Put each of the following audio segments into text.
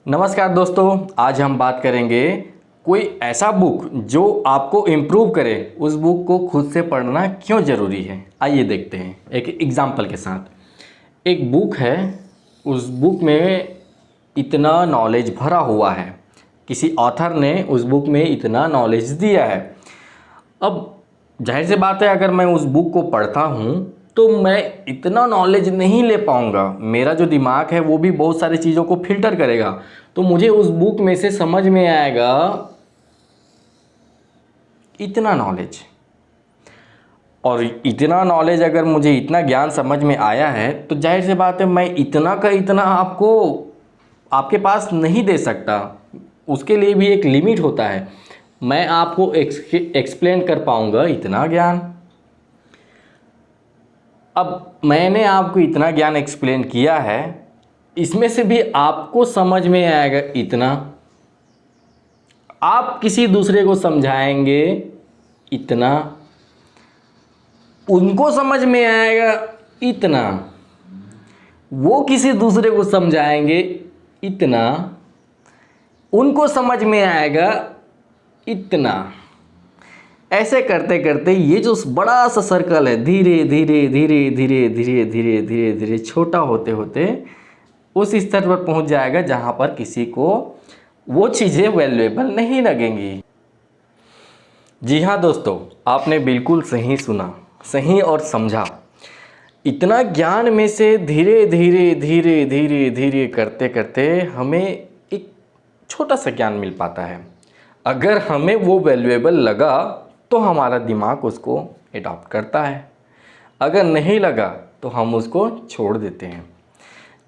नमस्कार दोस्तों, आज हम बात करेंगे कोई ऐसा बुक जो आपको इम्प्रूव करे। उस बुक को खुद से पढ़ना क्यों ज़रूरी है, आइए देखते हैं एक एग्जाम्पल के साथ। एक बुक है, उस बुक में इतना नॉलेज भरा हुआ है, किसी ऑथर ने उस बुक में इतना नॉलेज दिया है। अब जाहिर सी बात है, अगर मैं उस बुक को पढ़ता हूँ तो मैं इतना नॉलेज नहीं ले पाऊँगा। मेरा जो दिमाग है वो भी बहुत सारी चीज़ों को फिल्टर करेगा, तो मुझे उस बुक में से समझ में आएगा इतना नॉलेज। और इतना नॉलेज, अगर मुझे इतना ज्ञान समझ में आया है तो जाहिर सी बात है मैं इतना का इतना आपको आपके पास नहीं दे सकता। उसके लिए भी एक लिमिट होता है। मैं आपको एक्सप्लेन कर पाऊँगा इतना ज्ञान। अब मैंने आपको इतना ज्ञान एक्सप्लेन किया है, इसमें से भी आपको समझ में आएगा इतना। आप किसी दूसरे को समझाएंगे इतना, उनको समझ में आएगा इतना, वो किसी दूसरे को समझाएंगे इतना, उनको समझ में आएगा इतना। ऐसे करते करते ये जो बड़ा सा सर्कल है, धीरे धीरे धीरे धीरे धीरे धीरे धीरे धीरे छोटा होते होते उस स्तर पर पहुंच जाएगा जहां पर किसी को वो चीज़ें वैल्यूएबल नहीं लगेंगी। जी हाँ दोस्तों, आपने बिल्कुल सही सुना, सही और समझा। इतना ज्ञान में से धीरे धीरे धीरे धीरे धीरे करते करते हमें एक छोटा सा ज्ञान मिल पाता है। अगर हमें वो वैल्यूएबल लगा तो हमारा दिमाग उसको एडॉप्ट करता है, अगर नहीं लगा तो हम उसको छोड़ देते हैं।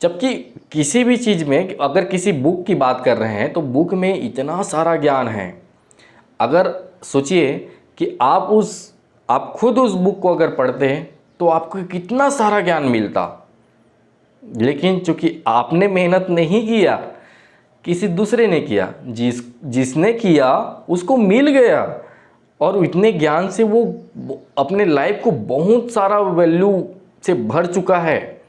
जबकि किसी भी चीज़ में, अगर किसी बुक की बात कर रहे हैं तो बुक में इतना सारा ज्ञान है। अगर सोचिए कि आप खुद उस बुक को अगर पढ़ते हैं तो आपको कितना सारा ज्ञान मिलता, लेकिन चूँकि आपने मेहनत नहीं किया, किसी दूसरे ने किया, जिसने किया उसको मिल गया और इतने ज्ञान से वो अपने लाइफ को बहुत सारा वैल्यू से भर चुका है।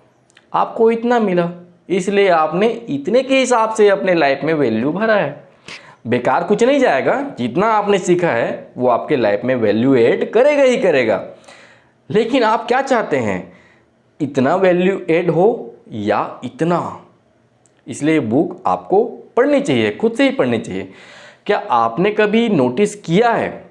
आपको इतना मिला, इसलिए आपने इतने के हिसाब से अपने लाइफ में वैल्यू भरा है। बेकार कुछ नहीं जाएगा, जितना आपने सीखा है वो आपके लाइफ में वैल्यू ऐड करेगा ही करेगा। लेकिन आप क्या चाहते हैं, इतना वैल्यू ऐड हो या इतना? इसलिए बुक आपको पढ़नी चाहिए, खुद से ही पढ़नी चाहिए। क्या आपने कभी नोटिस किया है,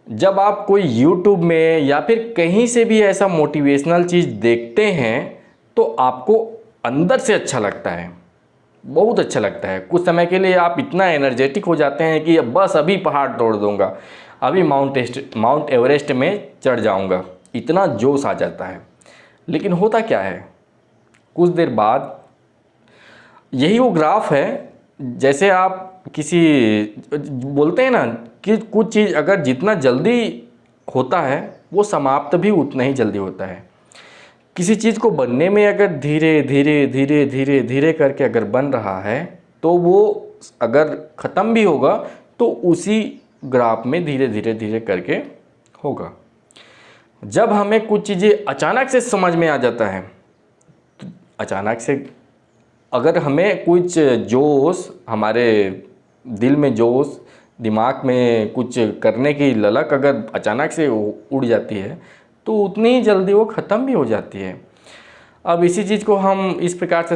जब आप कोई YouTube में या फिर कहीं से भी ऐसा मोटिवेशनल चीज़ देखते हैं तो आपको अंदर से अच्छा लगता है, बहुत अच्छा लगता है। कुछ समय के लिए आप इतना एनर्जेटिक हो जाते हैं कि बस अभी पहाड़ तोड़ दूंगा, अभी माउंट एवरेस्ट में चढ़ जाऊंगा, इतना जोश आ जाता है। लेकिन होता क्या है, कुछ देर बाद यही वो ग्राफ है, जैसे आप किसी बोलते हैं ना कि कुछ चीज़ अगर जितना जल्दी होता है वो समाप्त भी उतना ही जल्दी होता है। किसी चीज़ को बनने में अगर धीरे धीरे धीरे धीरे धीरे करके अगर बन रहा है तो वो अगर ख़त्म भी होगा तो उसी ग्राफ में धीरे धीरे धीरे करके होगा। जब हमें कुछ चीज़ें अचानक से समझ में आ जाता है, तो अचानक से अगर हमें कुछ जोश, हमारे दिल में जोश, दिमाग में कुछ करने की ललक अगर अचानक से उड़ जाती है तो उतनी ही जल्दी वो ख़त्म भी हो जाती है। अब इसी चीज़ को हम इस प्रकार से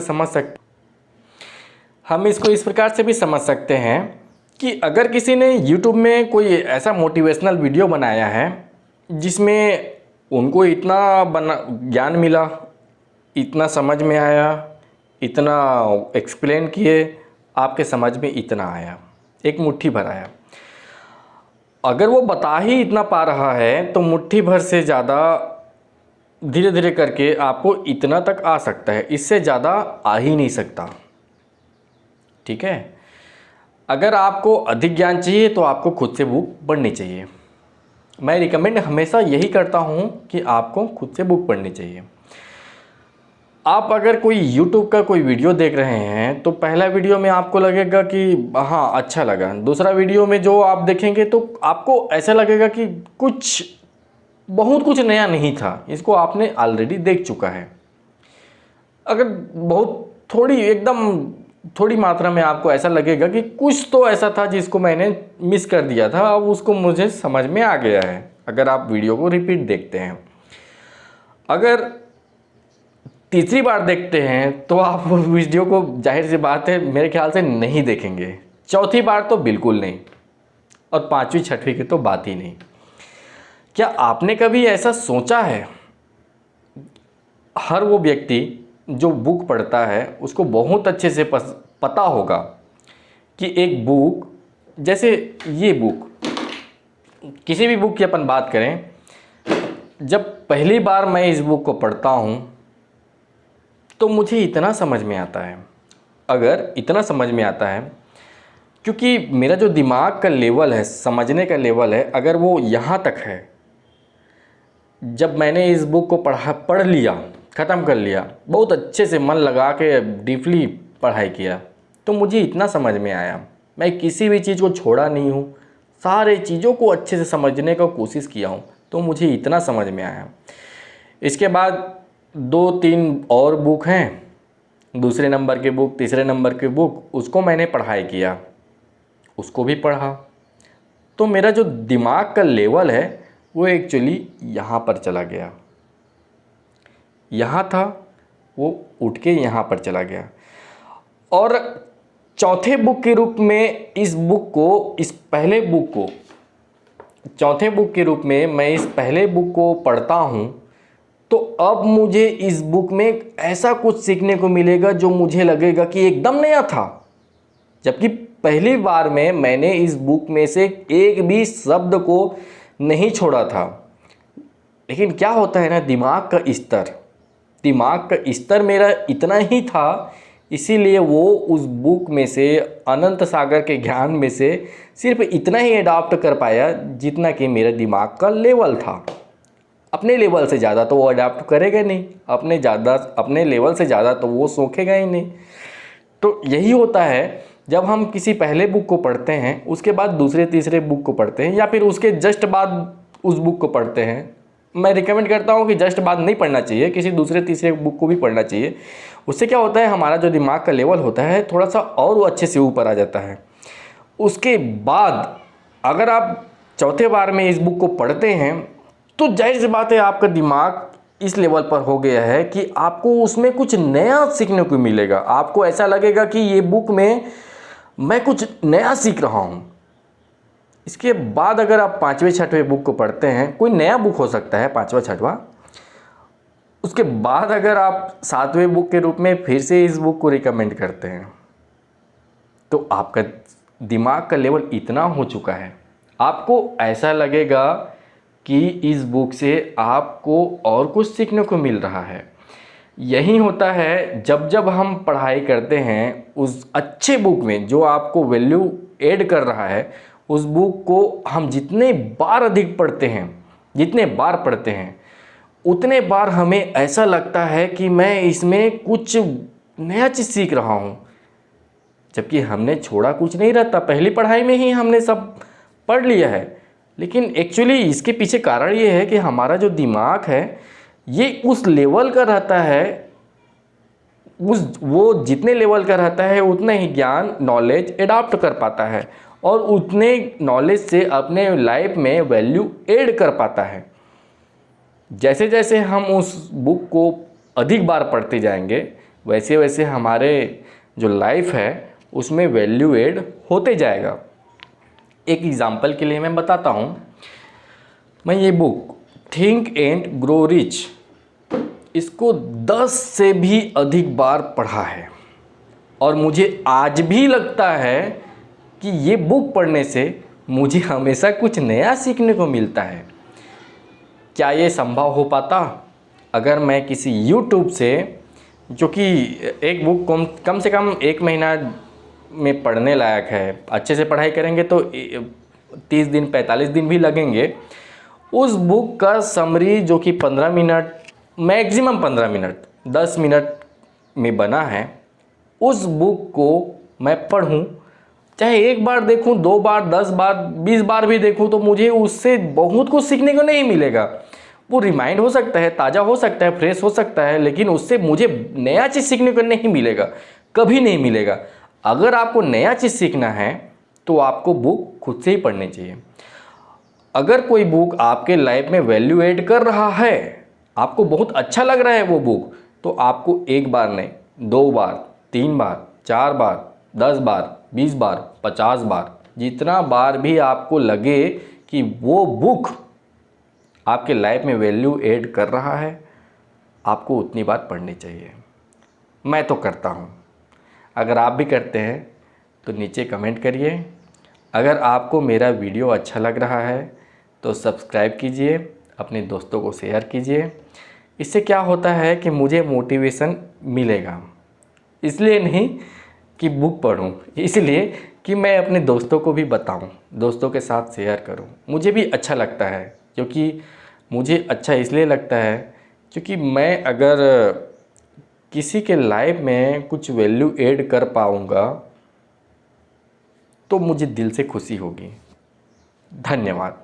इसको इस प्रकार से भी समझ सकते हैं कि अगर किसी ने YouTube में कोई ऐसा मोटिवेशनल वीडियो बनाया है जिसमें उनको इतना ज्ञान मिला, इतना समझ में आया, इतना एक्सप्लेन किए, आपके समझ में इतना आया, एक मुट्ठी भर आया। अगर वो बता ही इतना पा रहा है तो मुट्ठी भर से ज़्यादा धीरे धीरे करके आपको इतना तक आ सकता है, इससे ज़्यादा आ ही नहीं सकता। ठीक है, अगर आपको अधिक ज्ञान चाहिए तो आपको खुद से बुक पढ़नी चाहिए। मैं रिकमेंड हमेशा यही करता हूँ कि आपको खुद से बुक पढ़नी चाहिए। आप अगर कोई YouTube का कोई वीडियो देख रहे हैं तो पहला वीडियो में आपको लगेगा कि हाँ अच्छा लगा, दूसरा वीडियो में जो आप देखेंगे तो आपको ऐसा लगेगा कि बहुत कुछ नया नहीं था, इसको आपने ऑलरेडी देख चुका है। अगर बहुत थोड़ी एकदम थोड़ी मात्रा में आपको ऐसा लगेगा कि कुछ तो ऐसा था जिसको मैंने मिस कर दिया था, अब उसको मुझे समझ में आ गया है, अगर आप वीडियो को रिपीट देखते हैं। अगर तीसरी बार देखते हैं तो आप वीडियो को जाहिर सी बात है मेरे ख्याल से नहीं देखेंगे, चौथी बार तो बिल्कुल नहीं, और पाँचवीं छठवीं की तो बात ही नहीं। क्या आपने कभी ऐसा सोचा है? हर वो व्यक्ति जो बुक पढ़ता है उसको बहुत अच्छे से पता होगा कि एक बुक, जैसे ये बुक, किसी भी बुक की अपन बात करें, जब पहली बार मैं इस बुक को पढ़ता हूँ तो मुझे इतना समझ में आता है, अगर इतना समझ में आता है, क्योंकि मेरा जो दिमाग का लेवल है, समझने का लेवल है, अगर वो यहाँ तक है, जब मैंने इस बुक को पढ़ लिया, ख़त्म कर लिया, बहुत अच्छे से मन लगा के डीपली पढ़ाई किया, तो मुझे इतना समझ में आया, मैं किसी भी चीज़ को छोड़ा नहीं हूँ, सारे चीज़ों को अच्छे से समझने का कोशिश किया हूँ, तो मुझे इतना समझ में आया। इसके बाद 2-3 और बुक हैं, दूसरे नंबर की बुक, तीसरे नंबर की बुक, उसको मैंने पढ़ाई किया, उसको भी पढ़ा, तो मेरा जो दिमाग का लेवल है वो एक्चुअली यहाँ पर चला गया, यहाँ था वो उठ के यहाँ पर चला गया। और चौथे बुक के रूप में इस बुक को, इस पहले बुक को, चौथे बुक के रूप में मैं इस पहले बुक को पढ़ता हूँ, तो अब मुझे इस बुक में ऐसा कुछ सीखने को मिलेगा जो मुझे लगेगा कि एकदम नया था, जबकि पहली बार में मैंने इस बुक में से एक भी शब्द को नहीं छोड़ा था। लेकिन क्या होता है ना, दिमाग का स्तर मेरा इतना ही था, इसीलिए वो उस बुक में से, अनंत सागर के ज्ञान में से सिर्फ इतना ही अडॉप्ट कर पाया जितना कि मेरा दिमाग का लेवल था। अपने लेवल से ज़्यादा तो वो अडॉप्ट करेगा नहीं, अपने लेवल से ज़्यादा तो वो सोखेगा ही नहीं। तो यही होता है जब हम किसी पहले बुक को पढ़ते हैं, उसके बाद दूसरे तीसरे बुक को पढ़ते हैं, या फिर उसके जस्ट बाद उस बुक को पढ़ते हैं। मैं रिकमेंड करता हूँ कि जस्ट बाद नहीं पढ़ना चाहिए, किसी दूसरे तीसरे बुक को भी पढ़ना चाहिए। उससे क्या होता है, हमारा जो दिमाग का लेवल होता है थोड़ा सा और वो अच्छे से ऊपर आ जाता है। उसके बाद अगर आप चौथे बार में इस बुक को पढ़ते हैं तो जाहिर सी बात है आपका दिमाग इस लेवल पर हो गया है कि आपको उसमें कुछ नया सीखने को मिलेगा। आपको ऐसा लगेगा कि ये बुक में मैं कुछ नया सीख रहा हूँ। इसके बाद अगर आप 5वें 6वें बुक को पढ़ते हैं, कोई नया बुक हो सकता है 5वां 6वां, उसके बाद अगर आप 7वें बुक के रूप में फिर से इस बुक को रिकमेंड करते हैं, तो आपका दिमाग का लेवल इतना हो चुका है, आपको ऐसा लगेगा कि इस बुक से आपको और कुछ सीखने को मिल रहा है। यही होता है जब जब हम पढ़ाई करते हैं उस अच्छे बुक में जो आपको वैल्यू ऐड कर रहा है, उस बुक को हम जितने बार अधिक पढ़ते हैं, जितने बार पढ़ते हैं, उतने बार हमें ऐसा लगता है कि मैं इसमें कुछ नया चीज़ सीख रहा हूँ, जबकि हमने छोड़ा कुछ नहीं रहता, पहली पढ़ाई में ही हमने सब पढ़ लिया है। लेकिन एक्चुअली इसके पीछे कारण ये है कि हमारा जो दिमाग है ये उस लेवल का रहता है, वो जितने लेवल का रहता है उतना ही ज्ञान, नॉलेज एडॉप्ट कर पाता है और उतने नॉलेज से अपने लाइफ में वैल्यू ऐड कर पाता है। जैसे जैसे हम उस बुक को अधिक बार पढ़ते जाएंगे, वैसे वैसे हमारे जो लाइफ है उसमें वैल्यू ऐड होते जाएगा। एक एग्ज़ाम्पल के लिए मैं बताता हूँ, मैं ये book think and grow rich, इसको 10 से भी अधिक बार पढ़ा है और मुझे आज भी लगता है कि ये बुक पढ़ने से मुझे हमेशा कुछ नया सीखने को मिलता है। क्या ये संभव हो पाता अगर मैं किसी YouTube से, जो कि एक बुक कम से कम 1 महीना में पढ़ने लायक है, अच्छे से पढ़ाई करेंगे तो 30 दिन 45 दिन भी लगेंगे, उस बुक का समरी जो कि 15 मिनट, मैक्सिमम 15 मिनट, 10 मिनट में बना है, उस बुक को मैं पढ़ूं, चाहे 1 बार देखूं, 2 बार, 10 बार, 20 बार भी देखूं, तो मुझे उससे बहुत कुछ सीखने को नहीं मिलेगा। वो रिमाइंड हो सकता है, ताज़ा हो सकता है, फ्रेश हो सकता है, लेकिन उससे मुझे नया चीज़ सीखने को नहीं मिलेगा, कभी नहीं मिलेगा। अगर आपको नया चीज़ सीखना है तो आपको बुक खुद से ही पढ़नी चाहिए। अगर कोई बुक आपके लाइफ में वैल्यू ऐड कर रहा है, आपको बहुत अच्छा लग रहा है वो बुक, तो आपको एक बार नहीं, 2 बार, 3 बार, 4 बार, 10 बार, 20 बार, 50 बार, जितना बार भी आपको लगे कि वो बुक आपके लाइफ में वैल्यू ऐड कर रहा है, आपको उतनी बार पढ़नी चाहिए। मैं तो करता हूँ। अगर आप भी करते हैं तो नीचे कमेंट करिए। अगर आपको मेरा वीडियो अच्छा लग रहा है तो सब्सक्राइब कीजिए, अपने दोस्तों को शेयर कीजिए। इससे क्या होता है कि मुझे मोटिवेशन मिलेगा, इसलिए नहीं कि बुक पढूं, इसलिए कि मैं अपने दोस्तों को भी बताऊं, दोस्तों के साथ शेयर करूं। मुझे भी अच्छा लगता है, क्योंकि मुझे अच्छा इसलिए लगता है क्योंकि मैं अगर किसी के लाइफ में कुछ वैल्यू ऐड कर पाऊंगा तो मुझे दिल से खुशी होगी। धन्यवाद।